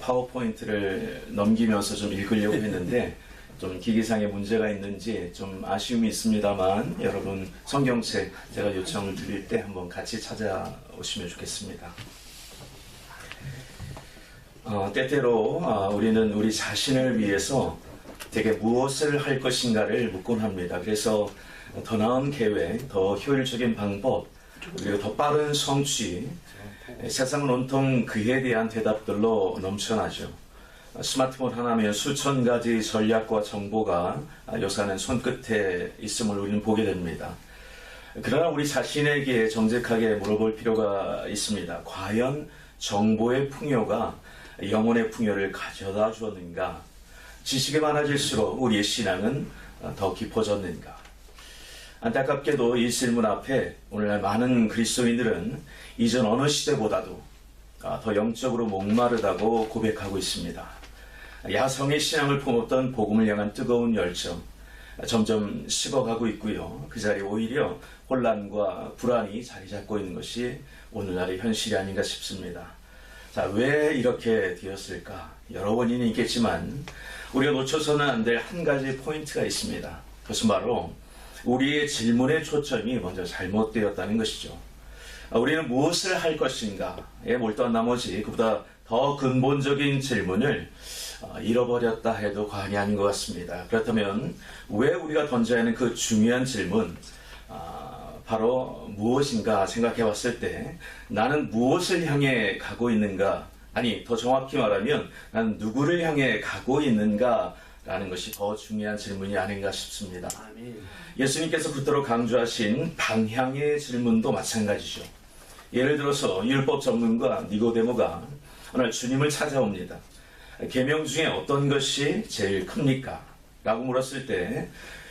파워포인트를 넘기면서 좀 읽으려고 했는데 좀 기기상의 문제가 있는지 좀 아쉬움이 있습니다만 여러분 성경책 제가 요청을 드릴 때 한번 같이 찾아오시면 좋겠습니다. 때때로 우리는 우리 자신을 위해서 되게 무엇을 할 것인가를 묻곤 합니다. 그래서 더 나은 계획, 더 효율적인 방법, 그리고 더 빠른 성취, 세상은 온통 그에 대한 대답들로 넘쳐나죠. 스마트폰 하나면 수천 가지 전략과 정보가 요새는 손끝에 있음을 우리는 보게 됩니다. 그러나 우리 자신에게 정직하게 물어볼 필요가 있습니다. 과연 정보의 풍요가 영혼의 풍요를 가져다 주었는가? 지식이 많아질수록 우리의 신앙은 더 깊어졌는가? 안타깝게도 이 질문 앞에 오늘날 많은 그리스도인들은 이전 어느 시대보다도 더 영적으로 목마르다고 고백하고 있습니다. 야성의 신앙을 품었던 복음을 향한 뜨거운 열정 점점 식어가고 있고요. 그 자리에 오히려 혼란과 불안이 자리 잡고 있는 것이 오늘날의 현실이 아닌가 싶습니다. 자, 왜 이렇게 되었을까? 여러 원인이 있겠지만 우리가 놓쳐서는 안 될 한 가지 포인트가 있습니다. 그것은 바로 우리의 질문의 초점이 먼저 잘못되었다는 것이죠. 우리는 무엇을 할 것인가에 몰두한 나머지 그보다 더 근본적인 질문을 잃어버렸다 해도 과언이 아닌 것 같습니다. 그렇다면 왜 우리가 던져야 하는 그 중요한 질문, 바로 무엇인가 생각해 봤을 때 나는 무엇을 향해 가고 있는가, 아니 더 정확히 말하면 나는 누구를 향해 가고 있는가 라는 것이 더 중요한 질문이 아닌가 싶습니다. 아멘. 예수님께서 그토록 강조하신 방향의 질문도 마찬가지죠. 예를 들어서 율법 전문가 니고데모가 오늘 주님을 찾아옵니다. 계명 중에 어떤 것이 제일 큽니까? 라고 물었을 때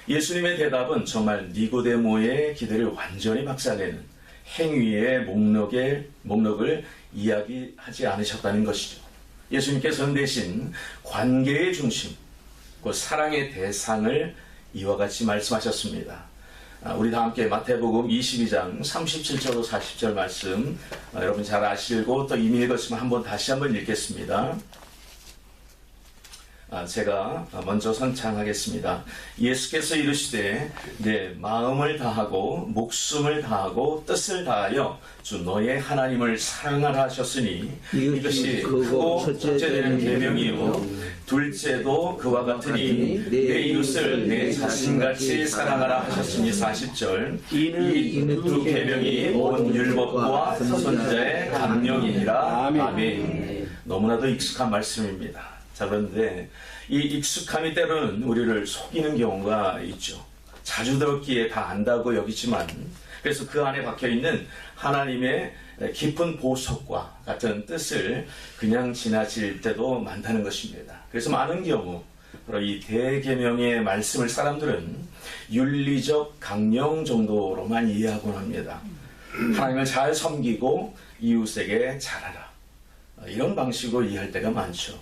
예수님의 대답은 정말 니고데모의 기대를 완전히 박살내는 행위의 목록을 이야기하지 않으셨다는 것이죠. 예수님께서는 대신 관계의 중심, 그 사랑의 대상을 이와 같이 말씀하셨습니다. 우리 다 함께 마태복음 22장 37절로 40절 말씀 여러분 잘 아시고 또 이미 읽었지만 다시 한번 읽겠습니다. 제가 먼저 선창하겠습니다. 예수께서 이르시되 내 마음을 다하고 목숨을 다하고 뜻을 다하여 주 너의 하나님을 사랑하라 하셨으니 이것이 크고 첫째 되는 계명이요 둘째도 그와 같으니 내 이웃을 내 자신같이 사랑하라 하셨으니 40절 이 두 계명이 온 율법과 선지자의 강령이니라. 아멘. 너무나도 익숙한 말씀입니다. 자, 그런데 이 익숙함이 때로는 우리를 속이는 경우가 있죠. 자주 들었기에 다 안다고 여기지만 그래서 그 안에 박혀있는 하나님의 깊은 보석과 같은 뜻을 그냥 지나칠 때도 많다는 것입니다. 그래서 많은 경우 바로 이 대계명의 말씀을 사람들은 윤리적 강령 정도로만 이해하곤 합니다. 하나님을 잘 섬기고 이웃에게 잘하라, 이런 방식으로 이해할 때가 많죠.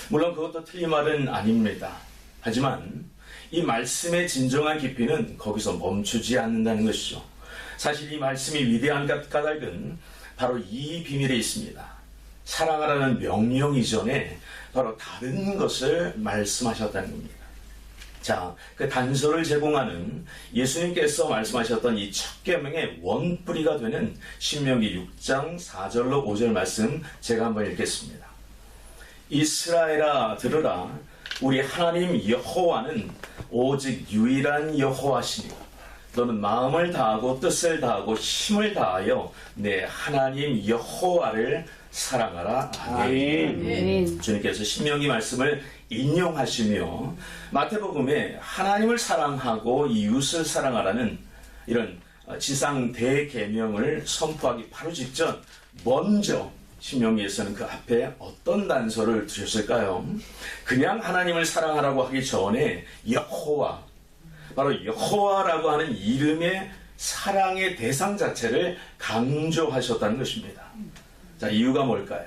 물론 그것도 틀린 말은 아닙니다. 하지만 이 말씀의 진정한 깊이는 거기서 멈추지 않는다는 것이죠. 사실 이 말씀이 위대한 까닭은 바로 이 비밀에 있습니다. 사랑하라는 명령 이전에 바로 다른 것을 말씀하셨다는 겁니다. 자, 그 단서를 제공하는 예수님께서 말씀하셨던 이 첫 계명의 원뿌리가 되는 신명기 6장 4절로 5절 말씀 제가 한번 읽겠습니다. 이스라엘아 들으라, 우리 하나님 여호와는 오직 유일한 여호와시니 너는 마음을 다하고 뜻을 다하고 힘을 다하여 내 하나님 여호와를 사랑하라. 아멘. 주님께서 신명기 말씀을 인용하시며 마태복음에 하나님을 사랑하고 이웃을 사랑하라는 이런 지상 대계명을 선포하기 바로 직전 먼저 신명기에서는 그 앞에 어떤 단서를 두셨을까요? 그냥 하나님을 사랑하라고 하기 전에 여호와, 바로 여호와라고 하는 이름의 사랑의 대상 자체를 강조하셨다는 것입니다. 자, 이유가 뭘까요?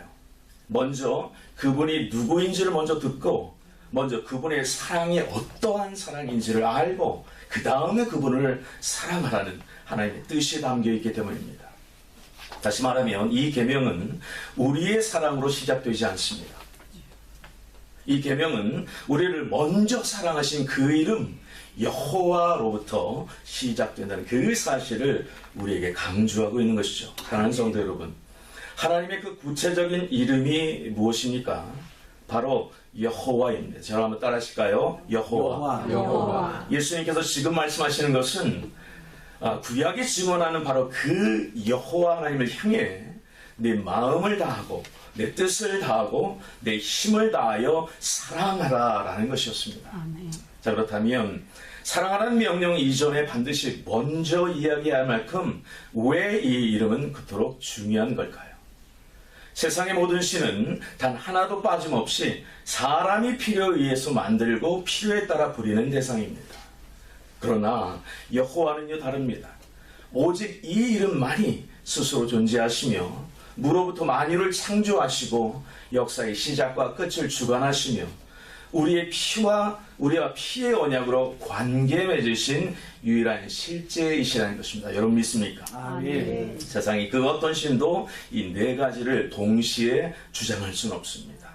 먼저 그분이 누구인지를 먼저 듣고 먼저 그분의 사랑이 어떠한 사랑인지를 알고 그 다음에 그분을 사랑하라는 하나님의 뜻이 담겨있기 때문입니다. 다시 말하면 이 계명은 우리의 사랑으로 시작되지 않습니다. 이 계명은 우리를 먼저 사랑하신 그 이름 여호와로부터 시작된다는 그 사실을 우리에게 강조하고 있는 것이죠. 사랑하는 성도 여러분, 하나님의 그 구체적인 이름이 무엇입니까? 바로 여호와입니다. 저를 한번 따라 하실까요? 여호와. 여호와. 예수님께서 지금 말씀하시는 것은 구약이 증언하는 바로 그 여호와 하나님을 향해 내 마음을 다하고 내 뜻을 다하고 내 힘을 다하여 사랑하라라는 것이었습니다. 아멘. 자, 그렇다면 사랑하라는 명령 이전에 반드시 먼저 이야기해야 할 만큼 왜 이 이름은 그토록 중요한 걸까요? 세상의 모든 신은 단 하나도 빠짐없이 사람이 필요에 의해서 만들고 필요에 따라 부리는 대상입니다. 그러나 여호와는요 다릅니다. 오직 이 이름만이 스스로 존재하시며 무로부터 만유를 창조하시고 역사의 시작과 끝을 주관하시며 우리와 피의 언약으로 관계 맺으신 유일한 실제이시라는 것입니다. 여러분 믿습니까? 아멘. 세상에 그 어떤 신도 이 네 가지를 동시에 주장할 수는 없습니다.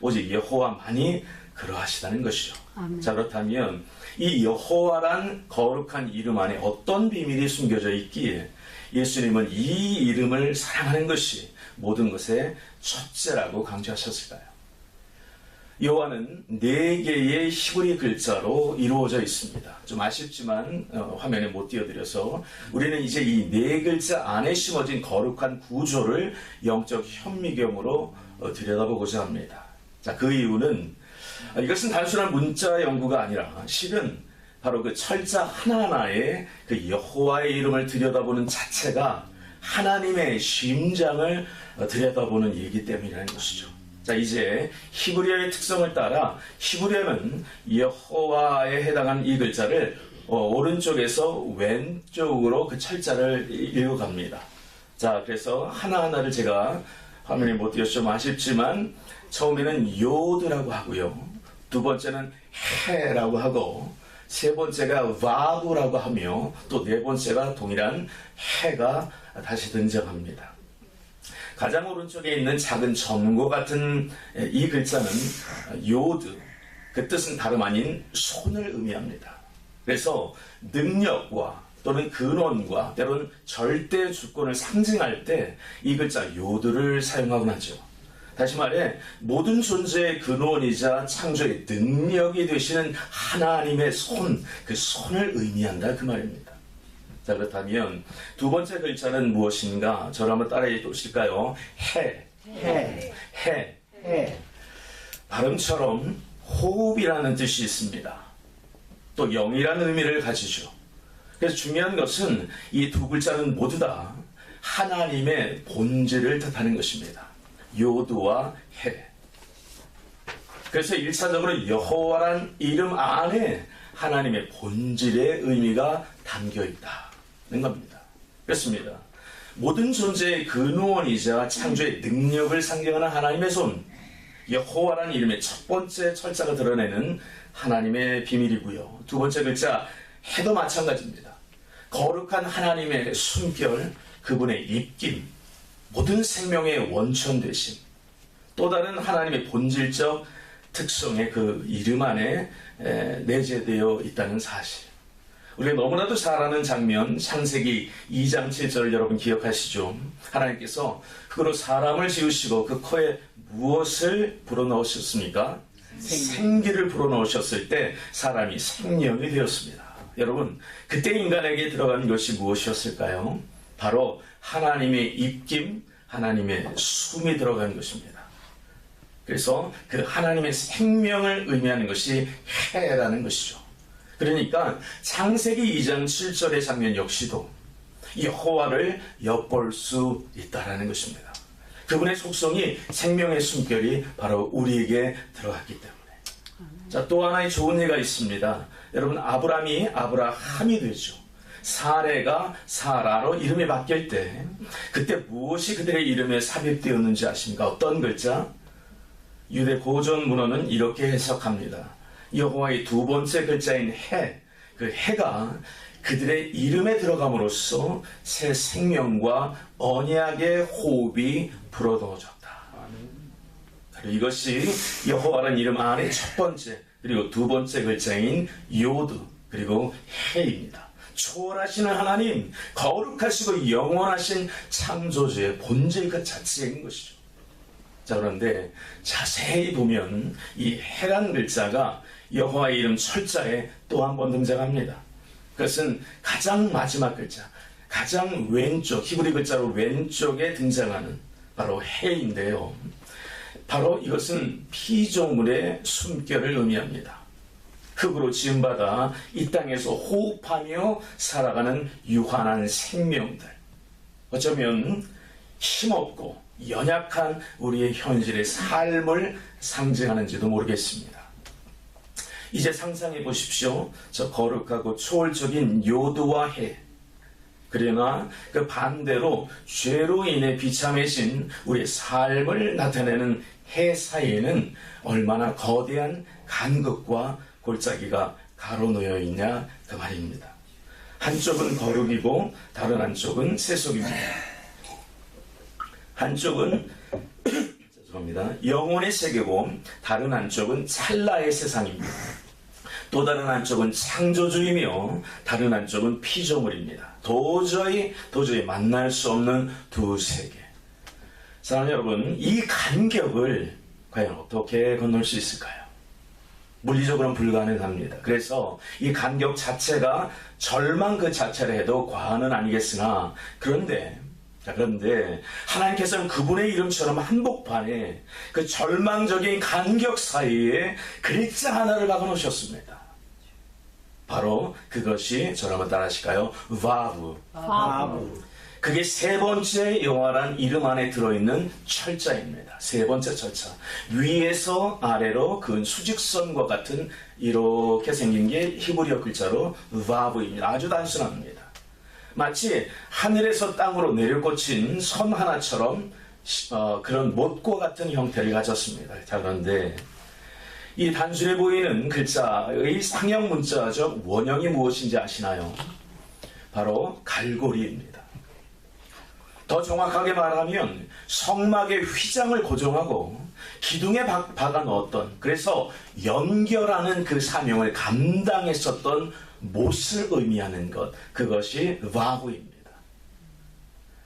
오직 여호와만이 그러하시다는 것이죠. 아멘. 자, 그렇다면 이 여호와란 거룩한 이름 안에 어떤 비밀이 숨겨져 있기에 예수님은 이 이름을 사랑하는 것이 모든 것의 첫째라고 강조하셨을까요? 여호와는 4개의 히브리 글자로 이루어져 있습니다. 좀 아쉽지만 화면에 못 띄워드려서 우리는 이제 이 4글자 안에 심어진 거룩한 구조를 영적 현미경으로 들여다보고자 합니다. 자, 그 이유는 이것은 단순한 문자 연구가 아니라 실은 바로 그 철자 하나하나에 그 여호와의 이름을 들여다보는 자체가 하나님의 심장을 들여다보는 일이기 때문이라는 것이죠. 자, 이제 히브리어의 특성을 따라 히브리어는 여호와에 해당하는 이 글자를 오른쪽에서 왼쪽으로 그 철자를 읽어갑니다. 자, 그래서 하나하나를 제가 화면에 못 띄워서 좀 아쉽지만 처음에는 요드라고 하고요. 두 번째는 해라고 하고 세 번째가 와브라고 하며 또 네 번째가 동일한 해가 다시 등장합니다. 가장 오른쪽에 있는 작은 점과 같은 이 글자는 요드, 그 뜻은 다름 아닌 손을 의미합니다. 그래서 능력과 또는 근원과 때로는 절대 주권을 상징할 때 이 글자 요드를 사용하곤 하죠. 다시 말해 모든 존재의 근원이자 창조의 능력이 되시는 하나님의 손, 그 손을 의미한다 그 말입니다. 자, 그렇다면 두 번째 글자는 무엇인가? 저를 한번 따라해 보실까요? 해. 발음처럼 호흡이라는 뜻이 있습니다. 또 영이라는 의미를 가지죠. 그래서 중요한 것은 이 두 글자는 모두 다 하나님의 본질을 뜻하는 것입니다. 요드와 해. 그래서 1차적으로 여호와란 이름 안에 하나님의 본질의 의미가 담겨 있다는 겁니다. 그렇습니다. 모든 존재의 근원이자 창조의 능력을 상징하는 하나님의 손, 여호와란 이름의 첫 번째 철자가 드러내는 하나님의 비밀이고요. 두 번째 글자 해도 마찬가지입니다. 거룩한 하나님의 숨결, 그분의 입김, 모든 생명의 원천 되심, 또 다른 하나님의 본질적 특성의 그 이름 안에 내재되어 있다는 사실. 우리가 너무나도 잘 아는 장면, 창세기 2장 7절을 여러분 기억하시죠? 하나님께서 흙으로 사람을 지으시고 그 코에 무엇을 불어넣으셨습니까? 생기를 불어넣으셨을 때 사람이 생명이 되었습니다. 여러분, 그때 인간에게 들어간 것이 무엇이었을까요? 바로 하나님의 입김, 하나님의 숨이 들어간 것입니다. 그래서 그 하나님의 생명을 의미하는 것이 해라는 것이죠. 그러니까 창세기 2장 7절의 장면 역시도 여호와를 엿볼 수 있다라는 것입니다. 그분의 속성이 생명의 숨결이 바로 우리에게 들어갔기 때문에. 자, 또 하나의 좋은 예가 있습니다. 여러분, 아브라함이 아브라함이 되죠. 사레가 사라로 이름이 바뀔 때 그때 무엇이 그들의 이름에 삽입되었는지 아십니까? 어떤 글자? 유대 고전 문헌은 이렇게 해석합니다. 여호와의 두 번째 글자인 해, 그 해가 그들의 이름에 들어감으로써 새 생명과 언약의 호흡이 불어넣어졌다. 이것이 여호와라는 이름 안에 첫 번째 그리고 두 번째 글자인 요드 그리고 해입니다. 초월하시는 하나님, 거룩하시고 영원하신 창조주의 본질 그 자체인 것이죠. 자, 그런데 자세히 보면 이 해란 글자가 여호와의 이름 철자에 또 한 번 등장합니다. 그것은 가장 마지막 글자, 가장 왼쪽, 히브리 글자로 왼쪽에 등장하는 바로 해인데요. 바로 이것은 피조물의 숨결을 의미합니다. 흙으로 지음받아 이 땅에서 호흡하며 살아가는 유한한 생명들. 어쩌면 힘없고 연약한 우리의 현실의 삶을 상징하는지도 모르겠습니다. 이제 상상해 보십시오. 저 거룩하고 초월적인 요드와 해. 그러나 그 반대로 죄로 인해 비참해진 우리의 삶을 나타내는 해 사이에는 얼마나 거대한 간극과 골짜기가 가로놓여 있냐 그 말입니다. 한쪽은 거룩이고 다른 한쪽은 세속입니다. 한쪽은 죄송합니다. 영혼의 세계고 다른 한쪽은 찰나의 세상입니다. 또 다른 한쪽은 창조주이며 다른 한쪽은 피조물입니다. 도저히 만날 수 없는 두 세계. 사랑하는 여러분, 이 간격을 과연 어떻게 건널 수 있을까요? 물리적으로는 불가능합니다. 그래서 이 간격 자체가 절망 그 자체를 해도 과언은 아니겠으나 그런데 하나님께서는 그분의 이름처럼 한복판에 그 절망적인 간격 사이에 글자 하나를 박아놓으셨습니다. 바로 그것이 저를 한번 따라하실까요? 바브. 그게 세 번째 여호와란 이름 안에 들어있는 철자입니다. 세 번째 철자. 위에서 아래로 그은 수직선과 같은 이렇게 생긴 게 히브리어 글자로 바브입니다. 아주 단순합니다. 마치 하늘에서 땅으로 내려꽂힌 선 하나처럼 그런 못과 같은 형태를 가졌습니다. 자, 그런데 이 단순해 보이는 글자의 상형 문자적 원형이 무엇인지 아시나요? 바로 갈고리입니다. 더 정확하게 말하면 성막의 휘장을 고정하고 기둥에 박아 넣었던, 그래서 연결하는 그 사명을 감당했었던 못을 의미하는 것, 그것이 바브입니다.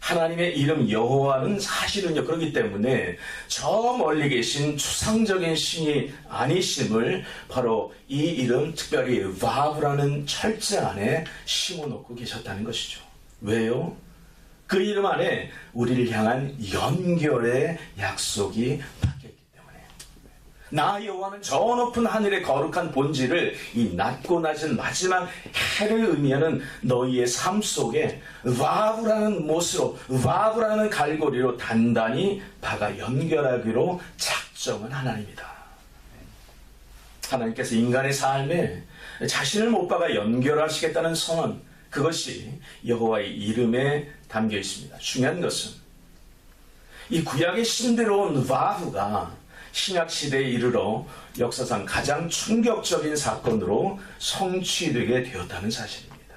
하나님의 이름 여호와는 사실은요, 그렇기 때문에 저 멀리 계신 추상적인 신이 아니심을 바로 이 이름, 특별히 바브라는 철자 안에 심어놓고 계셨다는 것이죠. 왜요? 그 이름 안에 우리를 향한 연결의 약속이 박혀있기 때문에 나 여호와는 저 높은 하늘의 거룩한 본질을 이 낮고 낮은 마지막 해를 의미하는 너희의 삶 속에 바브라는 못으로, 바브라는 갈고리로 단단히 박아 연결하기로 작정한 하나님이다. 하나님께서 인간의 삶에 자신을 못 박아 연결하시겠다는 선언, 그것이 여호와의 이름에 담겨 있습니다. 중요한 것은 이 구약의 신비로운 바브가 신약 시대에 이르러 역사상 가장 충격적인 사건으로 성취되게 되었다는 사실입니다.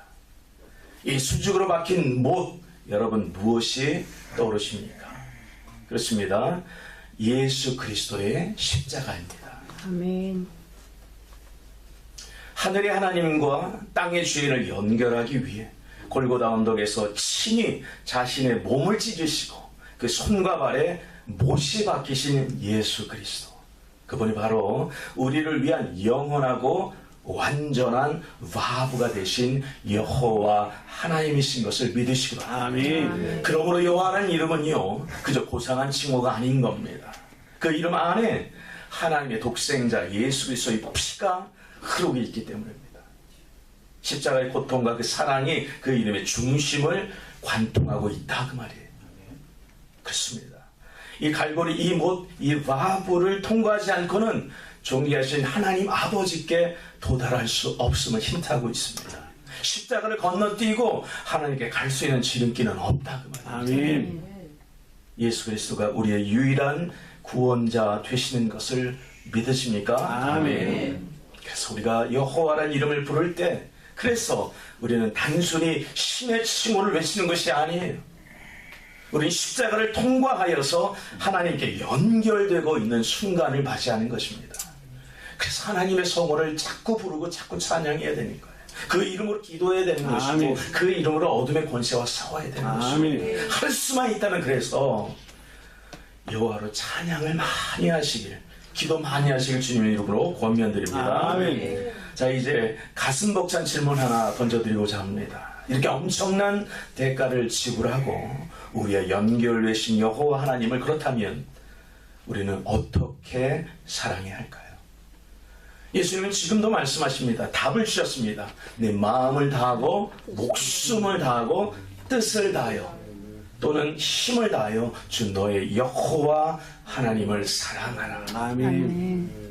이 수직으로 박힌 못, 여러분 무엇이 떠오르십니까? 그렇습니다. 예수 그리스도의 십자가입니다. 아멘. 하늘의 하나님과 땅의 주인을 연결하기 위해 골고다 언덕에서 친히 자신의 몸을 찢으시고 그 손과 발에 못이 박히신 예수 그리스도, 그분이 바로 우리를 위한 영원하고 완전한 바브가 되신 여호와 하나님이신 것을 믿으시기 바랍니다. 아멘. 그러므로 여호와라는 이름은요, 그저 고상한 칭호가 아닌 겁니다. 그 이름 안에 하나님의 독생자 예수 그리스도의 피가 흐르고 있기 때문입니다. 십자가의 고통과 그 사랑이 그 이름의 중심을 관통하고 있다, 그 말이에요. 그렇습니다. 이 갈고리, 이 못, 이 바브를 통과하지 않고는 존귀하신 하나님 아버지께 도달할 수 없음을 힌트하고 있습니다. 십자가를 건너뛰고 하나님께 갈 수 있는 지름길은 없다, 그 말입니다. 아멘. 예수 그리스도가 우리의 유일한 구원자 되시는 것을 믿으십니까? 아멘. 그래서 우리가 여호와라는 이름을 부를 때, 그래서 우리는 단순히 신의 칭호를 외치는 것이 아니에요. 우리는 십자가를 통과하여서 하나님께 연결되고 있는 순간을 맞이하는 것입니다. 그래서 하나님의 성호를 자꾸 부르고 자꾸 찬양해야 되는 거예요. 그 이름으로 기도해야 되는 것이고 그 이름으로 어둠의 권세와 싸워야 되는 것이고 할 수만 있다면 그래서 여호와로 찬양을 많이 하시길, 기도 많이 하시길 주님의 이름으로 권면드립니다. 자, 이제 가슴 벅찬 질문 하나 던져드리고자 합니다. 이렇게 엄청난 대가를 지불하고 우리의 연결되신 여호와 하나님을 그렇다면 우리는 어떻게 사랑해야 할까요? 예수님은 지금도 말씀하십니다. 답을 주셨습니다. 내 마음을 다하고 목숨을 다하고 뜻을 다하여 또는 힘을 다하여 주 너의 여호와 하나님을 사랑하라. 아멘.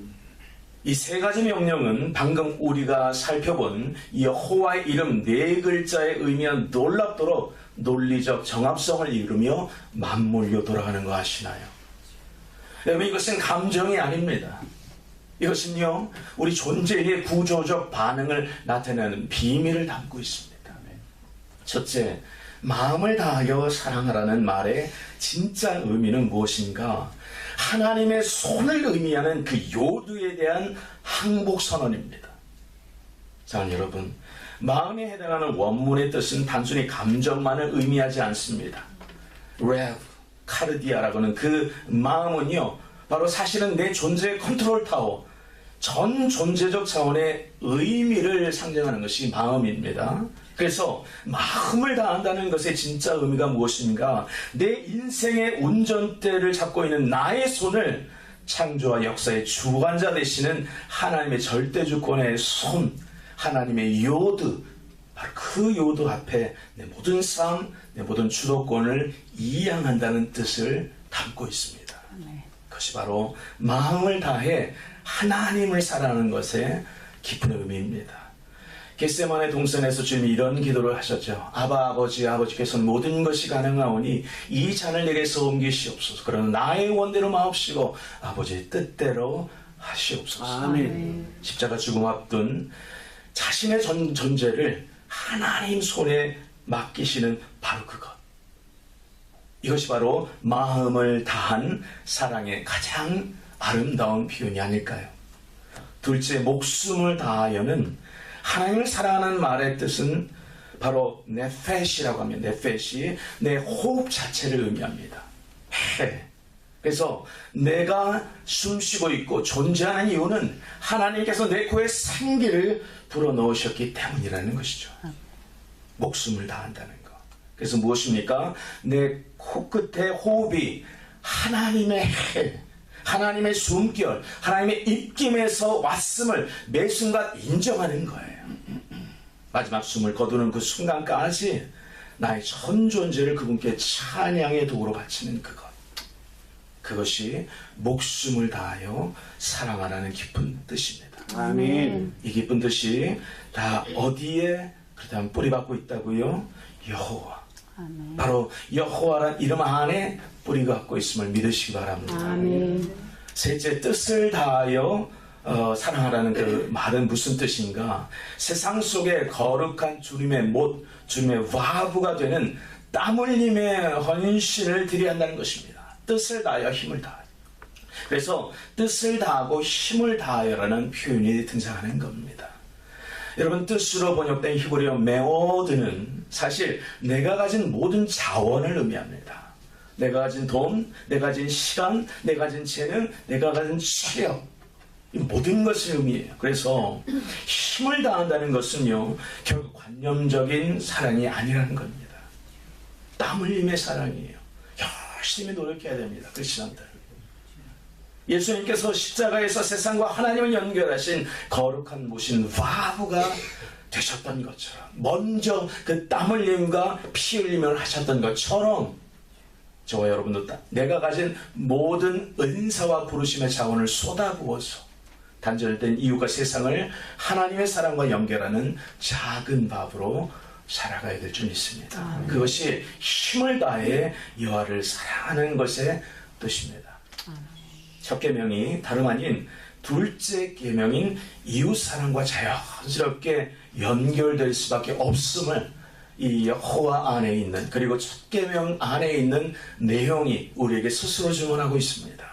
이 세 가지 명령은 방금 우리가 살펴본 여호와의 이름 네 글자의 의미와 놀랍도록 논리적 정합성을 이루며 맞물려 돌아가는 거 아시나요? 여러분, 이것은 감정이 아닙니다. 이것은요, 우리 존재의 구조적 반응을 나타내는 비밀을 담고 있습니다. 첫째, 마음을 다하여 사랑하라는 말의 진짜 의미는 무엇인가? 하나님의 손을 의미하는 그 요두에 대한 항복 선언입니다. 자, 여러분, 마음에 해당하는 원문의 뜻은 단순히 감정만을 의미하지 않습니다. 레브, 카르디아라고는 그 마음은요, 바로 사실은 내 존재의 컨트롤 타워, 전 존재적 차원의 의미를 상징하는 것이 마음입니다. 그래서 마음을 다한다는 것의 진짜 의미가 무엇인가? 내 인생의 운전대를 잡고 있는 나의 손을 창조와 역사의 주관자 되시는 하나님의 절대주권의 손, 하나님의 요드, 바로 그 요드 앞에 내 모든 삶, 내 모든 주도권을 이양한다는 뜻을 담고 있습니다. 그것이 바로 마음을 다해 하나님을 사랑하는 것의 깊은 의미입니다. 겟세마네 동산에서 주님이 이런 기도를 하셨죠. 아버지, 아버지께서는 모든 것이 가능하오니 이 잔을 내게서 옮기시옵소서. 그러나 나의 원대로 마옵시고 아버지의 뜻대로 하시옵소서. 아멘. 십자가 죽음 앞둔 자신의 존재를 하나님 손에 맡기시는 바로 그것. 이것이 바로 마음을 다한 사랑의 가장 아름다운 표현이 아닐까요? 둘째, 목숨을 다하여는 하나님을 사랑하는 말의 뜻은 바로 네페시라고 하면 네페시, 내 호흡 자체를 의미합니다. 해. 그래서 내가 숨쉬고 있고 존재하는 이유는 하나님께서 내 코에 생기를 불어넣으셨기 때문이라는 것이죠. 목숨을 다한다는 것. 그래서 무엇입니까? 내 코끝에 호흡이 하나님의 해, 하나님의 숨결, 하나님의 입김에서 왔음을 매 순간 인정하는 거예요. 마지막 숨을 거두는 그 순간까지 나의 전 존재를 그분께 찬양의 도구로 바치는 그것. 그것이 목숨을 다하여 사랑하라는 깊은 뜻입니다. 아멘. 이 깊은 뜻이 다 어디에 그렇다면 뿌리박고 있다고요? 여호와. 아멘. 바로 여호와란 이름 안에 뿌리가 갖고 있음을 믿으시기 바랍니다. 아멘. 셋째, 뜻을 다하여 사랑하라는 그 말은 무슨 뜻인가? 세상 속에 거룩한 주님의 못, 주님의 와부가 되는 땀 흘림의 헌신을 드려야 한다는 것입니다. 뜻을 다하여 힘을 다하여. 그래서 뜻을 다하고 힘을 다하여라는 표현이 등장하는 겁니다. 여러분, 뜻으로 번역된 히브리어 메오드는 사실 내가 가진 모든 자원을 의미합니다. 내가 가진 돈, 내가 가진 시간, 내가 가진 재능, 내가 가진 체력, 이 모든 것을 의미해요. 그래서 힘을 다한다는 것은요, 결국 관념적인 사랑이 아니라는 겁니다. 땀 흘림의 사랑이에요. 열심히 노력해야 됩니다. 크리스천들. 예수님께서 십자가에서 세상과 하나님을 연결하신 거룩한 모신 와부가 되셨던 것처럼, 먼저 그 땀 흘림과 피 흘림을 하셨던 것처럼 저와 여러분도 내가 가진 모든 은사와 부르심의 자원을 쏟아부어서 단절된 이유가 세상을 하나님의 사랑과 연결하는 작은 밥으로 살아가야 될 줄 믿습니다. 그것이 힘을 다해 여호와를 사랑하는 것의 뜻입니다. 첫 계명이 다름 아닌 둘째 계명인 이웃사랑과 자연스럽게 연결될 수밖에 없음을 이 여호와 안에 있는, 그리고 첫 계명 안에 있는 내용이 우리에게 스스로 증언하고 있습니다.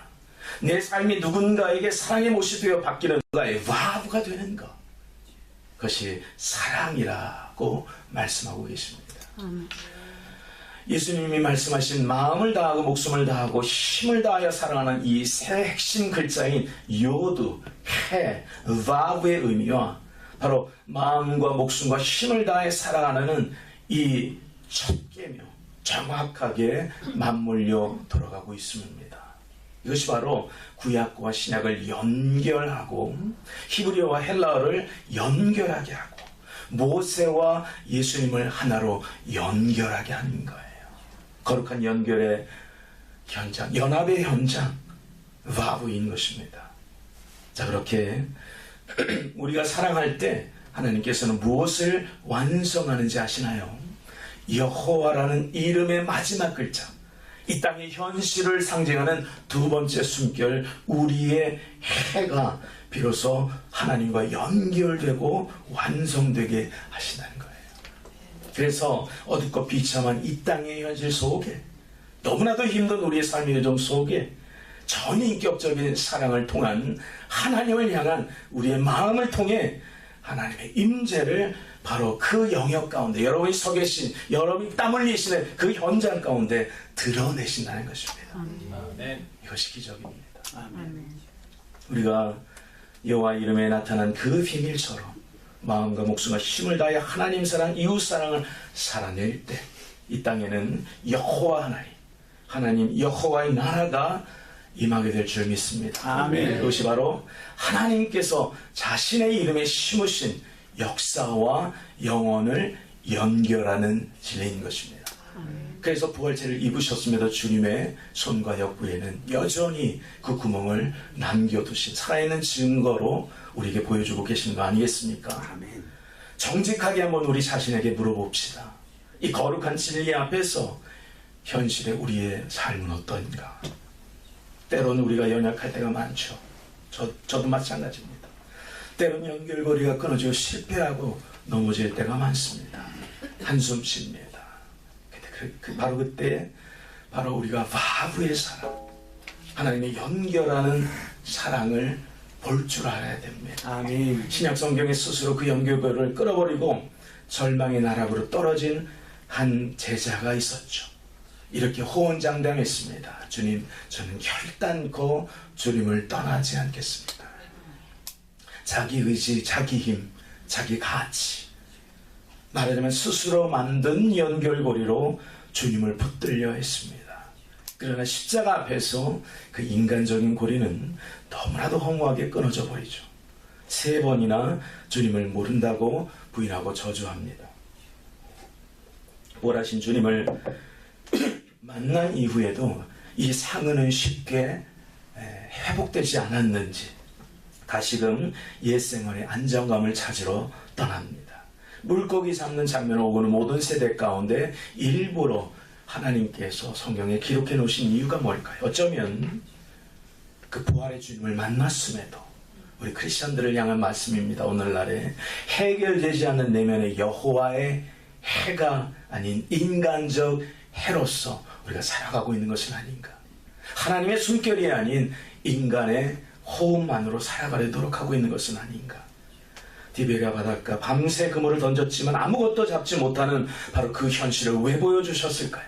내 삶이 누군가에게 사랑의 못이 되어 바뀌는 누군가의 와부가 되는 것, 그것이 사랑이라고 말씀하고 계십니다. 예수님이 말씀하신 마음을 다하고 목숨을 다하고 힘을 다하여 사랑하는 이 세 핵심 글자인 요드, 해, 와브의 의미와 바로 마음과 목숨과 힘을 다해 사랑하는 이 첫 계명 정확하게 맞물려 들어가고 있습니다. 이것이 바로 구약과 신약을 연결하고 히브리어와 헬라어를 연결하게 하고 모세와 예수님을 하나로 연결하게 하는 거예요. 거룩한 연결의 현장, 연합의 현장, 와브인 것입니다. 자, 그렇게 우리가 사랑할 때 하나님께서는 무엇을 완성하는지 아시나요? 여호와라는 이름의 마지막 글자, 이 땅의 현실을 상징하는 두 번째 숨결, 우리의 해가 비로소 하나님과 연결되고 완성되게 하신다는 거예요. 그래서 어둡고 비참한 이 땅의 현실 속에, 너무나도 힘든 우리의 삶의 여정 속에 전인격적인 사랑을 통한 하나님을 향한 우리의 마음을 통해 하나님의 임재를 바로 그 영역 가운데, 여러분이 서 계신, 여러분이 땀 흘리시는 그 현장 가운데 드러내신다는 것입니다. 아멘. 이것이 기적입니다. 아멘. 우리가 여호와 이름에 나타난 그 비밀처럼 마음과 목숨과 힘을 다해 하나님 사랑, 이웃 사랑을 살아낼 때 이 땅에는 여호와 하나님 여호와의 나라가 임하게 될 줄 믿습니다. 아멘. 그것이 바로 하나님께서 자신의 이름에 심으신 역사와 영혼을 연결하는 진리인 것입니다. 그래서 부활체를 입으셨음에도 주님의 손과 옆구리에는 여전히 그 구멍을 남겨두신 살아있는 증거로 우리에게 보여주고 계신 거 아니겠습니까? 아멘. 정직하게 한번 우리 자신에게 물어봅시다. 이 거룩한 진리 앞에서 현실의 우리의 삶은 어떤가? 때로는 우리가 연약할 때가 많죠. 저도 마찬가지입니다. 때로는 연결고리가 끊어지고 실패하고 넘어질 때가 많습니다. 한숨 쉽니다. 근데 바로 그때 바로 우리가 와브의 사랑, 하나님의 연결하는 사랑을 볼 줄 알아야 됩니다. 아멘. 신약 성경에 스스로 그 연결고리를 끊어버리고 절망의 나락으로 떨어진 한 제자가 있었죠. 이렇게 호언장담했습니다. 주님, 저는 결단코 주님을 떠나지 않겠습니다. 자기 의지, 자기 힘, 자기 가치, 말하자면 스스로 만든 연결고리로 주님을 붙들려 했습니다. 그러나 십자가 앞에서 그 인간적인 고리는 너무나도 허무하게 끊어져 버리죠. 3번이나 주님을 모른다고 부인하고 저주합니다. 부활하신 주님을 만난 이후에도 이 상흔은 쉽게 회복되지 않았는지 다시금 옛 생활의 안정감을 찾으러 떠납니다. 물고기 잡는 장면을 오고는 모든 세대 가운데 일부러 하나님께서 성경에 기록해 놓으신 이유가 뭘까요? 어쩌면 그 부활의 주님을 만났음에도 우리 크리스천들을 향한 말씀입니다. 오늘날에 해결되지 않는 내면의 여호와의 해가 아닌 인간적 해로서 우리가 살아가고 있는 것은 아닌가? 하나님의 숨결이 아닌 인간의 호흡만으로 살아가려 노력하고 있는 것은 아닌가? 디베랴 바닷가 밤새 그물을 던졌지만 아무것도 잡지 못하는 바로 그 현실을 왜 보여주셨을까요?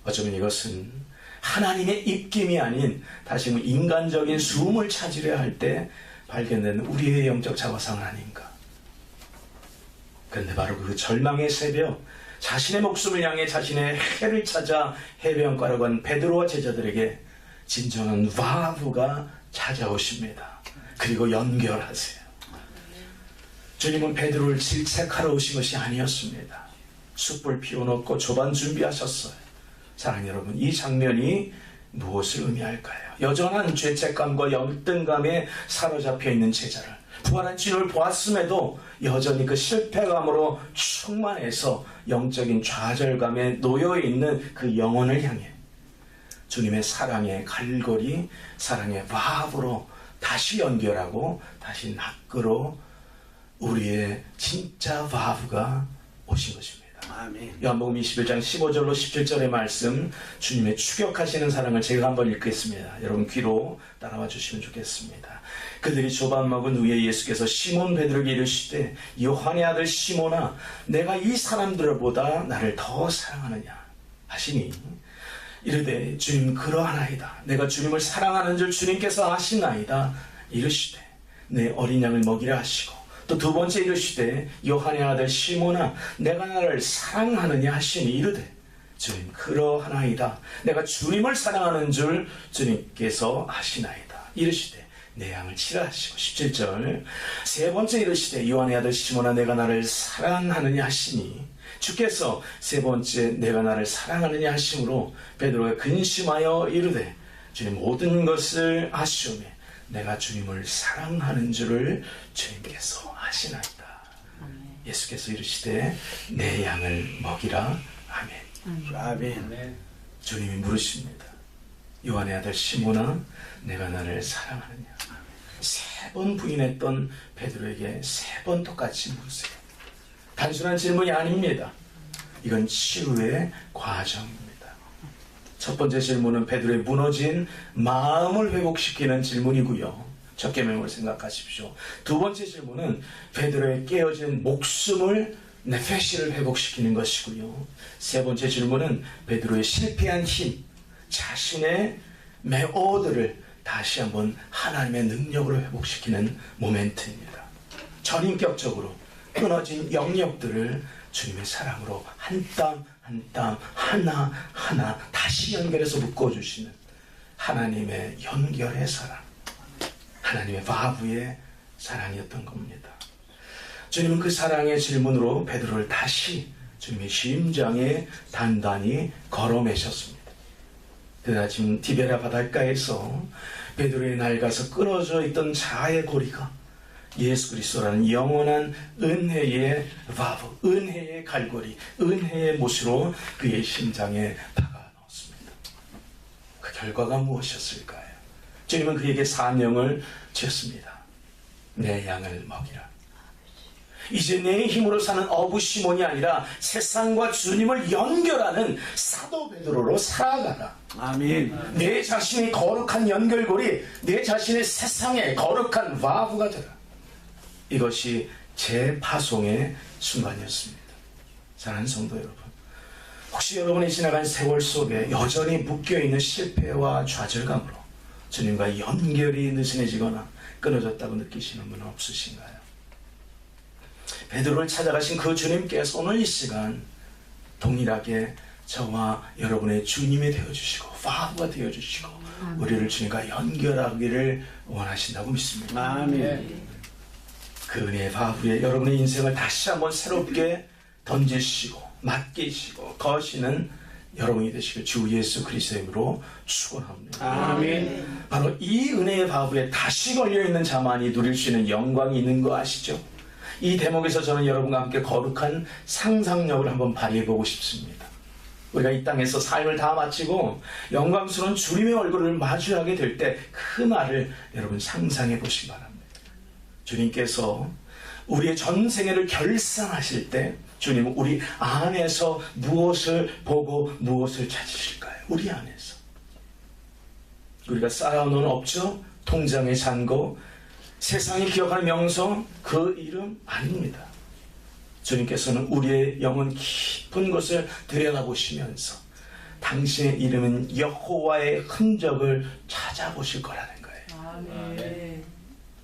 어쩌면 이것은 하나님의 입김이 아닌 다시 한번 인간적인 숨을 찾으려 할 때 발견되는 우리의 영적 자화상 아닌가? 그런데 바로 그 절망의 새벽, 자신의 목숨을 향해 자신의 해를 찾아 해변가로 간 베드로와 제자들에게 진정한 와부가 찾아오십니다. 그리고 연결하세요. 주님은 베드로를 질책하러 오신 것이 아니었습니다. 숯불 피워놓고 조반 준비하셨어요. 사랑하는 여러분, 이 장면이 무엇을 의미할까요? 여전한 죄책감과 열등감에 사로잡혀 있는 제자를 부활한 주님을 보았음에도 여전히 그 실패감으로 충만해서 영적인 좌절감에 놓여있는 그 영혼을 향해 주님의 사랑의 갈고리, 사랑의 와브로 다시 연결하고 다시 낚으로 우리의 진짜 와브가 오신 것입니다. 아멘. 요한복음 21장 15절로 17절의 말씀, 주님의 추격하시는 사랑을 제가 한번 읽겠습니다. 여러분 귀로 따라와 주시면 좋겠습니다. 그들이 조밥 먹은 후에 예수께서 시몬 베드로에게 이르시되 요한의 아들 시몬아, 내가 이 사람들보다 나를 더 사랑하느냐 하시니, 이르되 주님 그러하나이다. 내가 주님을 사랑하는 줄 주님께서 아시나이다. 이르시되 내 어린 양을 먹이라 하시고, 또 두 번째 이르시되 요한의 아들 시몬아, 내가 나를 사랑하느냐 하시니, 이르되 주님 그러하나이다. 내가 주님을 사랑하는 줄 주님께서 아시나이다. 이르시되 내 양을 치라 하시고, 17절 세 번째 이르시되 요한의 아들 시몬아, 내가 나를 사랑하느냐 하시니, 주께서 세 번째 내가 나를 사랑하느냐 하심으로 베드로가 근심하여 이르되 주님 모든 것을 아시오매 내가 주님을 사랑하는 줄을 주님께서 아시나이다. 예수께서 이르시되 내 양을 먹이라. 아멘. 아멘. 주님이 물으십니다. 요한의 아들 시몬아, 내가 나를 사랑하느냐? 세 번 부인했던 베드로에게 세 번 똑같이 물으세요. 단순한 질문이 아닙니다. 이건 치유의 과정입니다. 첫 번째 질문은 베드로의 무너진 마음을 회복시키는 질문이고요. 첫 계명을 생각하십시오. 두 번째 질문은 베드로의 깨어진 목숨을, 네페시를 회복시키는 것이고요. 세 번째 질문은 베드로의 실패한 힘, 자신의 메오드를 다시 한번 하나님의 능력으로 회복시키는 모멘트입니다. 전인격적으로 끊어진 영역들을 주님의 사랑으로 한 땀 한 땀 하나 다시 연결해서 묶어주시는 하나님의 연결의 사랑, 하나님의 바부의 사랑이었던 겁니다. 주님은 그 사랑의 질문으로 베드로를 다시 주님의 심장에 단단히 걸어매셨습니다. 그러나 지금 디베라 바닷가에서 베드로의 낡아서 끊어져 있던 자아의 고리가 예수 그리스도라는 영원한 은혜의 바브, 은혜의 갈고리, 은혜의 못으로 그의 심장에 박아 넣었습니다. 그 결과가 무엇이었을까요? 주님은 그에게 사명을 주셨습니다. 내 양을 먹이라. 이제 내 힘으로 사는 어부 시몬이 아니라 세상과 주님을 연결하는 사도 베드로로 살아가라. 아멘. 내 자신의 거룩한 연결고리, 내 자신의 세상의 거룩한 바브가 되라. 이것이 재파송의 순간이었습니다. 사랑하는 성도 여러분, 혹시 여러분이 지나간 세월 속에 여전히 묶여있는 실패와 좌절감으로 주님과 연결이 느슨해지거나 끊어졌다고 느끼시는 분은 없으신가요? 베드로를 찾아가신 그 주님께서 오늘 이 시간 동일하게 저와 여러분의 주님이 되어주시고 파브가 되어주시고 우리를 주님과 연결하기를 원하신다고 믿습니다. 아멘. 그 은혜의 바브에 여러분의 인생을 다시 한번 새롭게 던지시고 맡기시고 거시는 여러분이 되시길 주 예수 그리스도의 이름으로 축원합니다. 아멘. 바로 이 은혜의 바브에 다시 걸려있는 자만이 누릴 수 있는 영광이 있는 거 아시죠? 이 대목에서 저는 여러분과 함께 거룩한 상상력을 한번 발휘해보고 싶습니다. 우리가 이 땅에서 삶을 다 마치고 영광스러운 주님의 얼굴을 마주하게 될 때 그 날을 여러분 상상해 보시기 바랍니다. 주님께서 우리의 전생애를 결산하실 때 주님은 우리 안에서 무엇을 보고 무엇을 찾으실까요? 우리 안에서. 우리가 쌓아놓은 업적, 통장의 잔고, 세상이 기억하는 명성, 그 이름 아닙니다. 주님께서는 우리의 영혼 깊은 곳을 들여다보시면서 당신의 이름은 여호와의 흔적을 찾아보실 거라는 거예요. 아멘.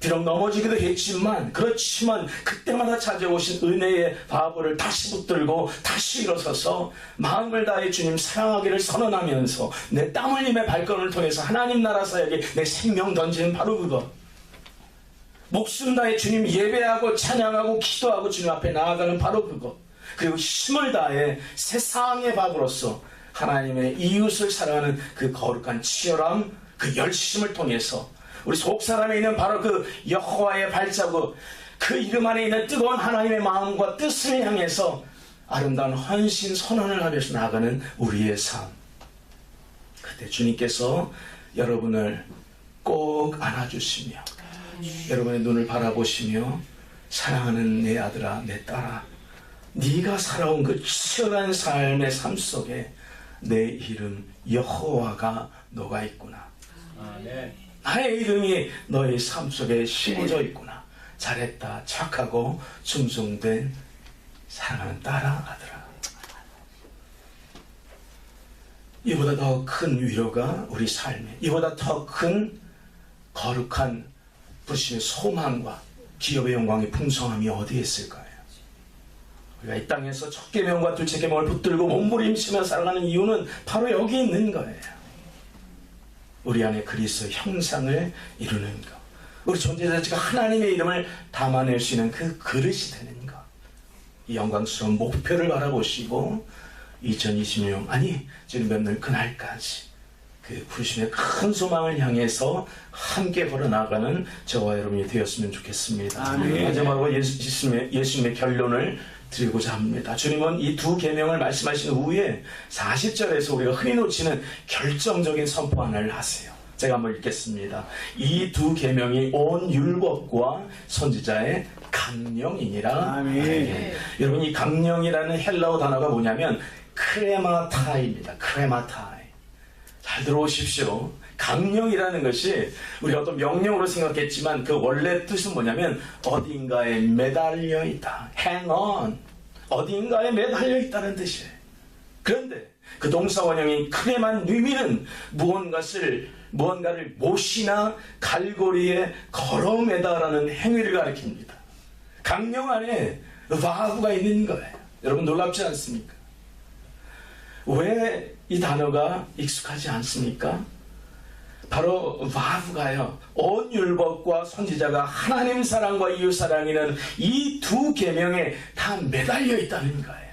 비록 넘어지기도 했지만 그렇지만 그때마다 찾아오신 은혜의 바보를 다시 붙들고 다시 일어서서 마음을 다해 주님 사랑하기를 선언하면서 내 땀 흘림의 발걸음을 통해서 하나님 나라 사역에 내 생명 던지는 바로 그것. 목숨 다해 주님 예배하고 찬양하고 기도하고 주님 앞에 나아가는 바로 그것. 그리고 힘을 다해 세상의 밥으로서 하나님의 이웃을 사랑하는 그 거룩한 치열함, 그 열심을 통해서 우리 속사람에 있는 바로 그 여호와의 발자국, 그 이름 안에 있는 뜨거운 하나님의 마음과 뜻을 향해서 아름다운 헌신 선언을 하면서 나아가는 우리의 삶. 그때 주님께서 여러분을 꼭 안아주시며 여러분의 눈을 바라보시며 사랑하는 내 아들아 내 딸아 네가 살아온 그 치열한 삶의 삶 속에 내 이름 여호와가 녹아 있구나. 아멘. 나의 이름이 너의 삶 속에 심어져 있구나. 잘했다, 착하고 충성된 사랑하는 딸아, 아들아. 이보다 더 큰 위로가 우리 삶에, 이보다 더 큰 거룩한 부신의 소망과 기업의 영광의 풍성함이 어디에 있을까요? 우리가 이 땅에서 첫 계명과 둘째 계명을 붙들고 몸부림치며 살아가는 이유는 바로 여기 있는 거예요. 우리 안에 그리스도의 형상을 이루는 것, 우리 존재 자체가 하나님의 이름을 담아낼 수 있는 그 그릇이 되는 것, 이 영광스러운 목표를 바라보시고 2026년, 아니 지금 뵙는 그날까지 그 부르심의 큰 소망을 향해서 함께 걸어나가는 저와 여러분이 되었으면 좋겠습니다. 아멘. 마지막으로 예수님의 결론을 드리고자 합니다. 주님은 이 두 계명을 말씀하신 후에 40절에서 우리가 흔히 놓치는 결정적인 선포 하나를 하세요. 제가 한번 읽겠습니다. 이 두 계명이 온 율법과 선지자의 강령이니라. 아멘. 여러분, 이 강령이라는 헬라어 단어가 뭐냐면 크레마타입니다. 크레마타이. 잘 들어오십시오. 강령이라는 것이 우리가 어떤 명령으로 생각했지만 그 원래 뜻은 뭐냐면 어딘가에 매달려 있다. hang on. 어딘가에 매달려 있다는 뜻이에요. 그런데 그 동사 원형인 크레만 의미는 무언가를 못이나 갈고리에 걸어매다라는 행위를 가리킵니다. 강령 안에 바브가 있는 거예요. 여러분 놀랍지 않습니까? 왜 이 단어가 익숙하지 않습니까? 바로 바브가요, 온 율법과 선지자가 하나님 사랑과 이웃 사랑이라는 이 두 계명에 다 매달려 있다는 거예요.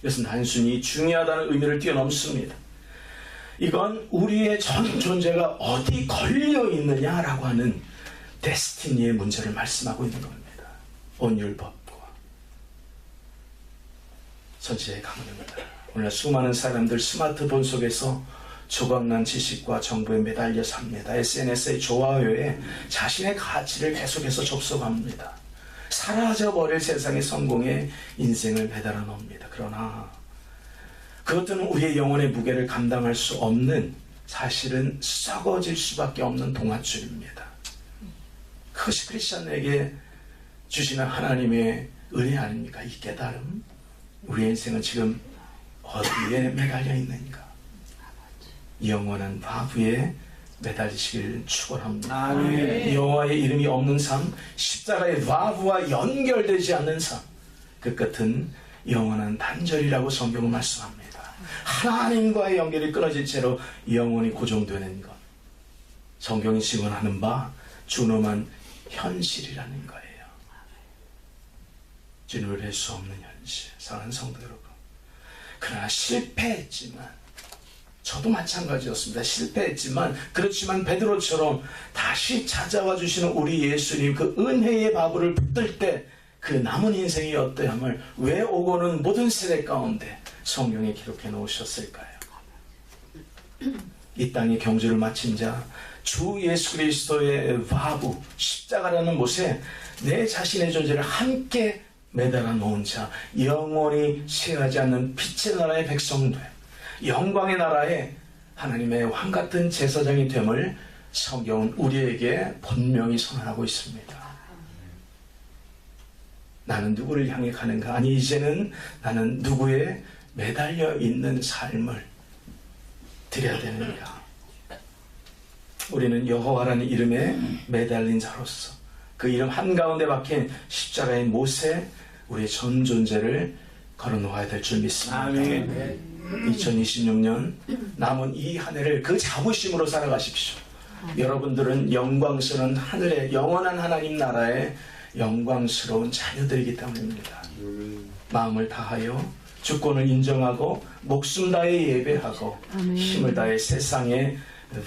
이것은 단순히 중요하다는 의미를 뛰어넘습니다. 이건 우리의 전 존재가 어디 걸려 있느냐라고 하는 데스티니의 문제를 말씀하고 있는 겁니다. 온 율법과 선지자의 강령이다. 오늘 수많은 사람들 스마트폰 속에서 조각난 지식과 정보에 매달려 삽니다. SNS의 좋아요에 자신의 가치를 계속해서 접속합니다. 사라져버릴 세상의 성공에 인생을 매달아 놓습니다. 그러나 그것들은 우리의 영혼의 무게를 감당할 수 없는, 사실은 썩어질 수밖에 없는 동아줄입니다. 그것이 크리스천에게 주시는 하나님의 은혜 아닙니까? 이 깨달음. 우리의 인생은 지금 어디에 매달려 있는가? 영원한 바브에 매달리시길 축원합니다. 아멘. 여호와의 이름이 없는 삶, 십자가의 바브와 연결되지 않는 삶, 그 끝은 영원한 단절이라고 성경은 말씀합니다. 하나님과의 연결이 끊어진 채로 영원히 고정되는 것, 성경이 증언하는 바 준엄한 현실이라는 거예요. 주님을 뵐 수 없는 현실. 사랑하는 성도 여러분, 그러나 실패했지만, 저도 마찬가지였습니다. 실패했지만, 그렇지만 베드로처럼 다시 찾아와 주시는 우리 예수님 그 은혜의 바구를 붙들 때 그 남은 인생이 어떠함을 왜 오고는 모든 세대 가운데 성경에 기록해 놓으셨을까요? 이 땅의 경주를 마친 자, 주 예수 그리스도의 바구, 십자가라는 못에 내 자신의 존재를 함께 매달아 놓은 자, 영원히 쇠하지 않는 빛의 나라의 백성들, 영광의 나라에 하나님의 왕같은 제사장이 됨을 성경은 우리에게 분명히 선언하고 있습니다. 나는 누구를 향해 가는가? 아니, 이제는 나는 누구에 매달려 있는 삶을 드려야 되는가? 우리는 여호와라는 이름에 매달린 자로서 그 이름 한가운데 박힌 십자가의 못에 우리의 전 존재를 걸어놓아야 될 줄 믿습니다. 아멘. 2026년 남은 이 한 해를 그 자부심으로 살아가십시오. 여러분들은 영광스러운 하늘의 영원한 하나님 나라의 영광스러운 자녀들이기 때문입니다. 마음을 다하여 주권을 인정하고 목숨 다해 예배하고 아멘. 힘을 다해 세상의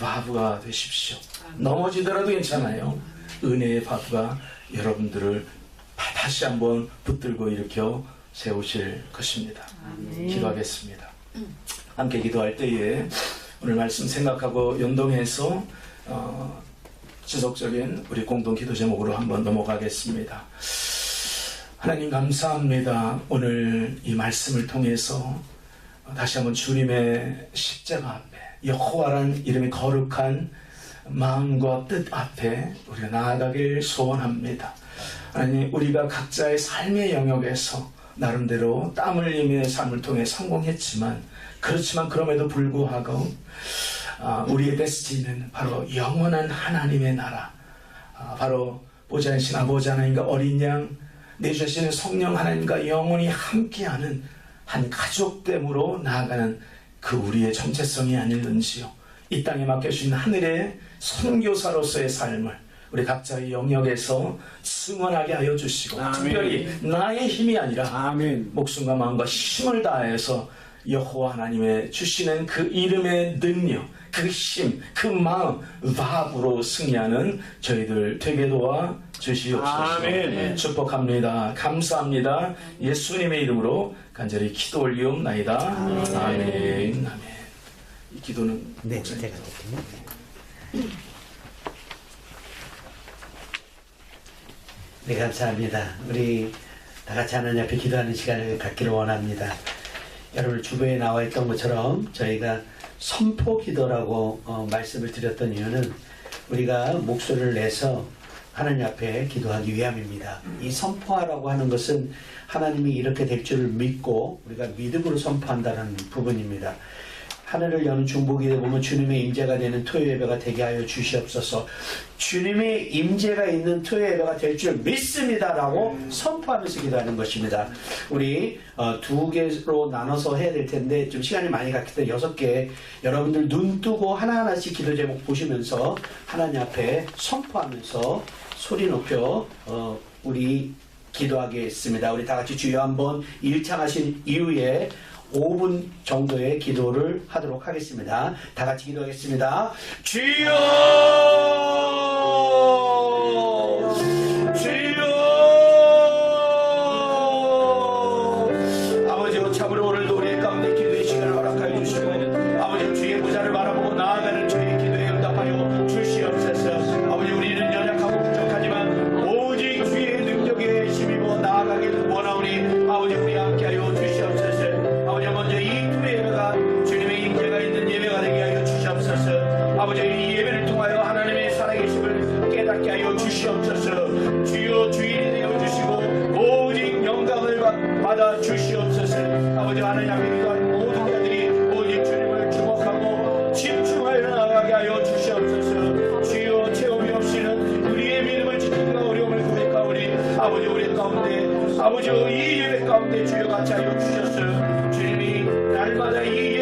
바브가 되십시오. 넘어지더라도 괜찮아요. 은혜의 바브가 여러분들을 다시 한번 붙들고 일으켜 세우실 것입니다. 아멘. 기도하겠습니다. 함께 기도할 때에 오늘 말씀 생각하고 연동해서 지속적인 우리 공동 기도 제목으로 한번 넘어가겠습니다. 하나님 감사합니다. 오늘 이 말씀을 통해서 다시 한번 주님의 십자가 앞에 여호와라는 이름의 거룩한 마음과 뜻 앞에 우리가 나아가길 소원합니다. 아니 우리가 각자의 삶의 영역에서 나름대로 땀 흘림의 삶을 통해 성공했지만 그렇지만 그럼에도 불구하고 우리의 데스티니는 바로 영원한 하나님의 나라, 바로 보좌이신 아버지 하나님과 어린 양 내주시는 성령 하나님과 영원히 함께하는 한 가족됨으로 나아가는 그 우리의 정체성이 아닐는지요. 이 땅에 맡겨주신 하늘의 선교사로서의 삶을 우리 각자의 영역에서 승원하게 하여 주시고 아멘. 특별히 나의 힘이 아니라 아멘. 목숨과 마음과 힘을 다해서 여호와 하나님의 주시는 그 이름의 능력, 그 힘, 그 마음, 밥으로 승리하는 저희들 되게 도와 주시옵소서. 아멘. 축복합니다. 감사합니다. 예수님의 이름으로 간절히 기도 올리옵나이다. 아멘. 아멘. 이 기도는 네, 제가 드릴게요. 네, 감사합니다. 우리 다 같이 하나님 앞에 기도하는 시간을 갖기를 원합니다. 여러분 주부에 나와 있던 것처럼 저희가 선포 기도라고 말씀을 드렸던 이유는 우리가 목소리를 내서 하나님 앞에 기도하기 위함입니다. 이 선포하라고 하는 것은 하나님이 이렇게 될 줄을 믿고 우리가 믿음으로 선포한다는 부분입니다. 하늘을 여는 중보기에 보면 주님의 임재가 되는 토요 예배가 되게 하여 주시옵소서. 주님의 임재가 있는 토요 예배가 될 줄 믿습니다라고 선포하면서 기도하는 것입니다. 우리 두 개로 나눠서 해야 될 텐데 좀 시간이 많이 갔기 때문에 6개 여러분들 눈 뜨고 하나하나씩 기도 제목 보시면서 하나님 앞에 선포하면서 소리 높여 우리 기도하겠습니다. 우리 다 같이 주여 한번 일창하신 이후에 5분 정도의 기도를 하도록 하겠습니다. 다 같이 기도하겠습니다. 주여! 주여! 아버지 참으로 오늘도 우리의 가운데 기도의 시간을 허락하여 주시고 아버지 주의 보좌를 바라보고 나아가는 저희 기도에 응답하여 주시옵소서. 아버지 우리는 연약하고 부족하지만 오직 주의 능력에 힘입어 나아가기를 원하오니 아버지 우리 함께하여 주시옵소서. 아버지 먼저 이 토의 예배가 주님의 임재가 있는 예배가 되게 하여 주시옵소서. 아버지 이 예배를 통하여 하나님의 살아계심을 깨닫게 하여 주시옵소서. 주여 주인이 되어 주시고 오직 영광을 받아 주시옵소서. 아버지 하나님 앞에 기도하는 모든 자들이 오직 주님을 주목하고 집중하여 나가게 하여 주시옵소서. 주여 체험이 없이는 우리의 믿음을 지키기가 어려움을 고백하오니 아버지 우리 가운데 아버지 이 예배 가운데 주여 같이 하여 주셨어요. 주님이 날마다 이